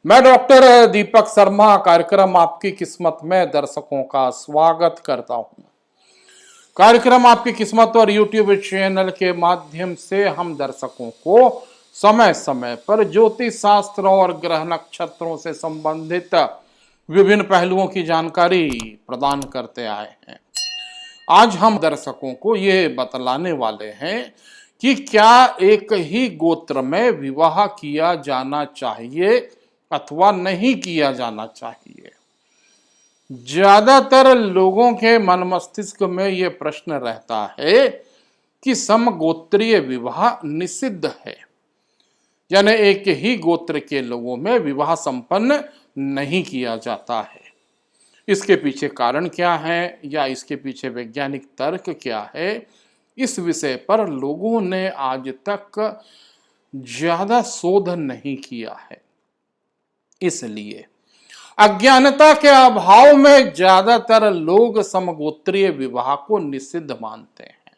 मैं डॉक्टर दीपक शर्मा कार्यक्रम आपकी किस्मत में दर्शकों का स्वागत करता हूं। कार्यक्रम आपकी किस्मत और यूट्यूब चैनल के माध्यम से हम दर्शकों को समय समय पर ज्योतिष शास्त्र और ग्रह नक्षत्रों से संबंधित विभिन्न पहलुओं की जानकारी प्रदान करते आए हैं। आज हम दर्शकों को ये बतलाने वाले हैं कि क्या एक ही गोत्र में विवाह किया जाना चाहिए अथवा नहीं किया जाना चाहिए। ज्यादातर लोगों के मन मस्तिष्क में यह प्रश्न रहता है कि समगोत्रीय विवाह निषिद्ध है, यानी एक ही गोत्र के लोगों में विवाह संपन्न नहीं किया जाता है। इसके पीछे कारण क्या है या इसके पीछे वैज्ञानिक तर्क क्या है, इस विषय पर लोगों ने आज तक ज्यादा शोध नहीं किया है। इसलिए अज्ञानता के अभाव में ज्यादातर लोग समगोत्रीय विवाह को निषिद्ध मानते हैं,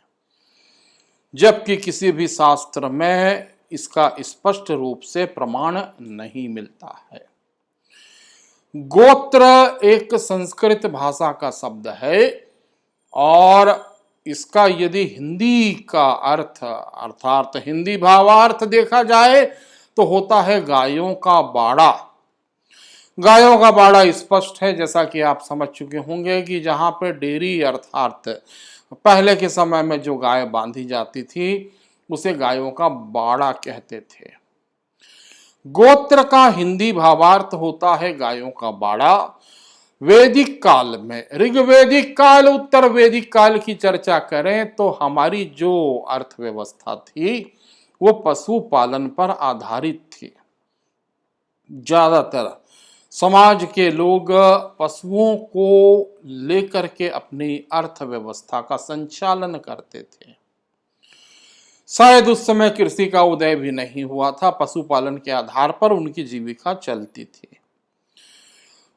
जबकि किसी भी शास्त्र में इसका स्पष्ट रूप से प्रमाण नहीं मिलता है। गोत्र एक संस्कृत भाषा का शब्द है और इसका यदि हिंदी का अर्थ अर्थात हिंदी भावार्थ देखा जाए तो होता है गायों का बाड़ा। गायों का बाड़ा स्पष्ट है, जैसा कि आप समझ चुके होंगे कि जहां पे डेयरी अर्थात पहले के समय में जो गाय बांधी जाती थी उसे गायों का बाड़ा कहते थे। गोत्र का हिंदी भावार्थ होता है गायों का बाड़ा। वैदिक काल में ऋग्वैदिक काल उत्तर वैदिक काल की चर्चा करें तो हमारी जो अर्थव्यवस्था थी वो पशुपालन पर आधारित थी। ज्यादातर समाज के लोग पशुओं को लेकर के अपनी अर्थव्यवस्था का संचालन करते थे। शायद उस समय कृषि का उदय भी नहीं हुआ था, पशुपालन के आधार पर उनकी जीविका चलती थी।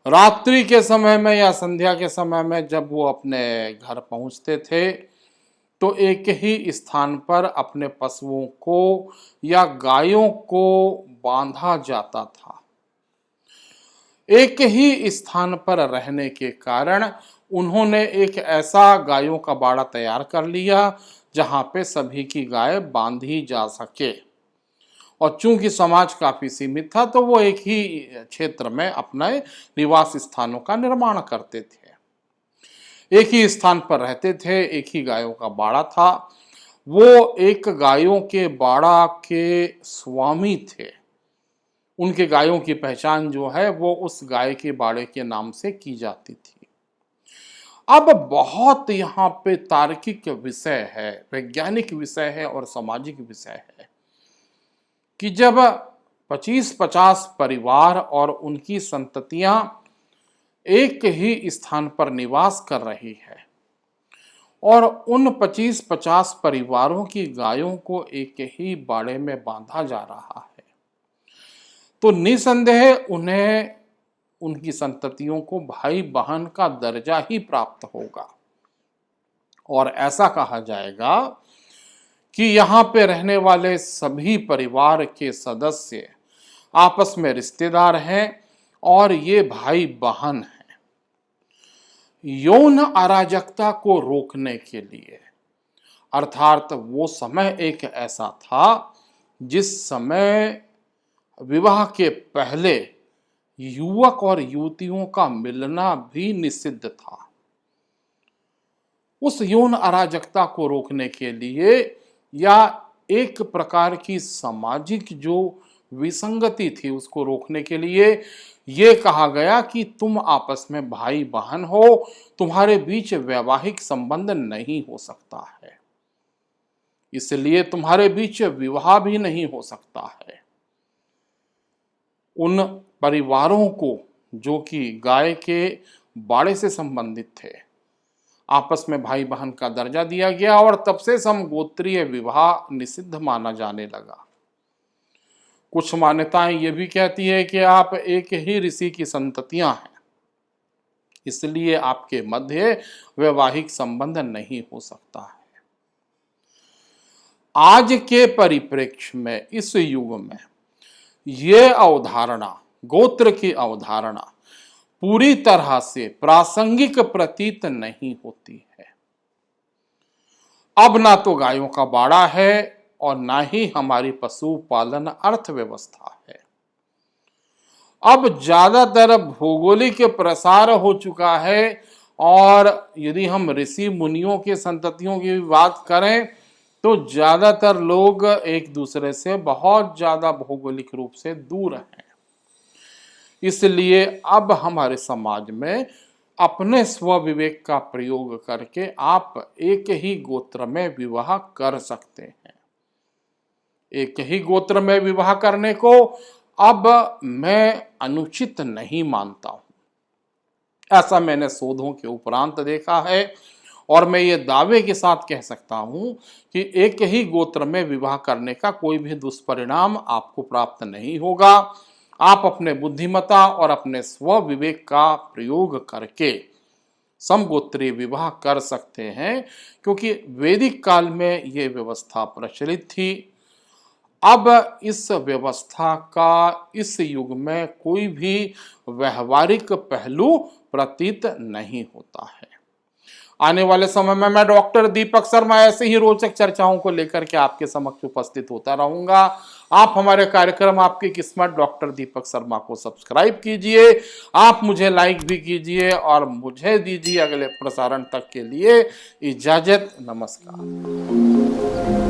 रात्रि के समय में या संध्या के समय में जब वो अपने घर पहुंचते थे तो एक ही स्थान पर अपने पशुओं को या गायों को बांधा जाता था। एक ही स्थान पर रहने के कारण उन्होंने एक ऐसा गायों का बाड़ा तैयार कर लिया जहां पे सभी की गाय बांधी जा सके। और चूंकि समाज काफी सीमित था तो वो एक ही क्षेत्र में अपने निवास स्थानों का निर्माण करते थे। एक ही स्थान पर रहते थे, एक ही गायों का बाड़ा था। वो एक गायों के बाड़ा के स्वामी थे। उनके गायों की पहचान जो है वो उस गाय के बाड़े के नाम से की जाती थी। अब बहुत यहाँ पे तार्किक विषय है, वैज्ञानिक विषय है और सामाजिक विषय है कि जब 25-50 परिवार और उनकी संततियां एक ही स्थान पर निवास कर रही है और उन 25-50 परिवारों की गायों को एक ही बाड़े में बांधा जा रहा है तो निसंदेह उन्हें उनकी संततियों को भाई बहन का दर्जा ही प्राप्त होगा। और ऐसा कहा जाएगा कि यहाँ पे रहने वाले सभी परिवार के सदस्य आपस में रिश्तेदार हैं और ये भाई बहन हैं। यौन अराजकता को रोकने के लिए अर्थात वो समय एक ऐसा था जिस समय विवाह के पहले युवक और युवतियों का मिलना भी निषिद्ध था। उस यौन अराजकता को रोकने के लिए या एक प्रकार की सामाजिक जो विसंगति थी उसको रोकने के लिए ये कहा गया कि तुम आपस में भाई बहन हो, तुम्हारे बीच वैवाहिक संबंध नहीं हो सकता है, इसलिए तुम्हारे बीच विवाह भी नहीं हो सकता है। उन परिवारों को जो कि गाय के बाड़े से संबंधित थे आपस में भाई बहन का दर्जा दिया गया और तब से समगोत्रीय विवाह निषिद्ध माना जाने लगा। कुछ मान्यताएं ये भी कहती है कि आप एक ही ऋषि की संततियां हैं, इसलिए आपके मध्य वैवाहिक संबंध नहीं हो सकता है। आज के परिप्रेक्ष्य में इस युग में ये अवधारणा गोत्र की अवधारणा पूरी तरह से प्रासंगिक प्रतीत नहीं होती है। अब ना तो गायों का बाड़ा है और ना ही हमारी पशुपालन अर्थव्यवस्था है। अब ज्यादातर भौगोलिक प्रसार हो चुका है और यदि हम ऋषि मुनियों के संततियों की बात करें तो ज्यादातर लोग एक दूसरे से बहुत ज्यादा भौगोलिक रूप से दूर हैं। इसलिए अब हमारे समाज में अपने स्व विवेक का प्रयोग करके आप एक ही गोत्र में विवाह कर सकते हैं। एक ही गोत्र में विवाह करने को अब मैं अनुचित नहीं मानता हूं। ऐसा मैंने शोधों के उपरांत देखा है और मैं ये दावे के साथ कह सकता हूं कि एक ही गोत्र में विवाह करने का कोई भी दुष्परिणाम आपको प्राप्त नहीं होगा। आप अपने बुद्धिमत्ता और अपने स्व विवेक का प्रयोग करके समगोत्रीय विवाह कर सकते हैं, क्योंकि वैदिक काल में ये व्यवस्था प्रचलित थी। अब इस व्यवस्था का इस युग में कोई भी व्यवहारिक पहलू प्रतीत नहीं होता है। आने वाले समय में मैं डॉक्टर दीपक शर्मा ऐसे ही रोचक चर्चाओं को लेकर के आपके समक्ष उपस्थित होता रहूंगा। आप हमारे कार्यक्रम आपकी किस्मत डॉक्टर दीपक शर्मा को सब्सक्राइब कीजिए, आप मुझे लाइक भी कीजिए और मुझे दीजिए अगले प्रसारण तक के लिए इजाजत। नमस्कार।